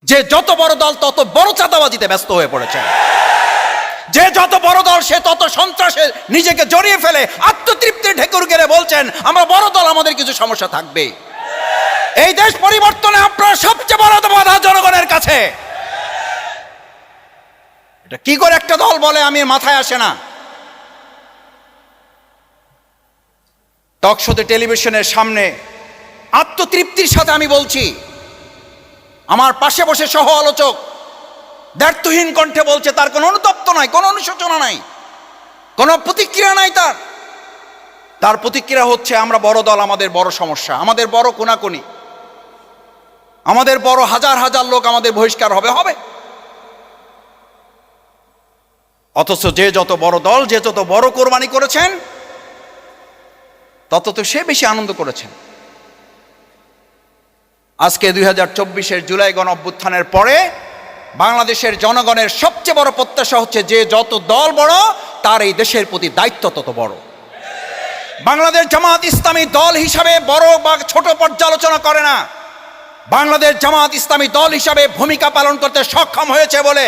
যে যত বড় দল তত বড় চাঁদাবাজিতে ব্যস্ত হয়ে পড়েছে, যে যত বড় দল সে তত সন্ত্রাসে নিজেকে জড়িয়ে ফেলে আত্মতৃপ্তির ঢেকুর গেড়ে বলছেন আমরা বড় দল, আমাদের কিছু সমস্যা থাকবে। এই দেশ পরিবর্তনে আপনার সবচেয়ে বড় বাধা জনগণের কাছে। এটা কি করে একটা দল বলে আমি মাথায় আসে না। টকশোতে টেলিভিশনের সামনে আত্মতৃপ্তির সাথে আমি বলছি, আমার পাশে বসে সহ আলোচক দ্ব্যর্থহীন কণ্ঠে বলছে, তার কোনো অনুতপ্ত নাই, কোনো অনুশোচনা নাই, কোনো প্রতিক্রিয়া নাই। তার প্রতিক্রিয়া হচ্ছে আমরা বড় দল, আমাদের বড় সমস্যা, আমাদের বড় কোনাকুনি, আমাদের বড় হাজার হাজার লোক আমাদের বহিষ্কার হবে। অথচ যে যত বড় দল, যে যত বড় কোরবানি করেছেন তত তো সে বেশি আনন্দ করেছেন। আজকে 2024-এর জুলাই গণ অভ্যুত্থানের পরে বাংলাদেশের জনগণের সবচেয়ে বড় প্রত্যাশা হচ্ছে যে যত দল বড় তার এই দেশের প্রতি দায়িত্ব তত বড়। বাংলাদেশ জামাত ইসলামী দল হিসাবে বড় বা ছোট পর্যালোচনা করে না, বাংলাদেশ জামাত ইসলামী দল হিসাবে ভূমিকা পালন করতে সক্ষম হয়েছে বলে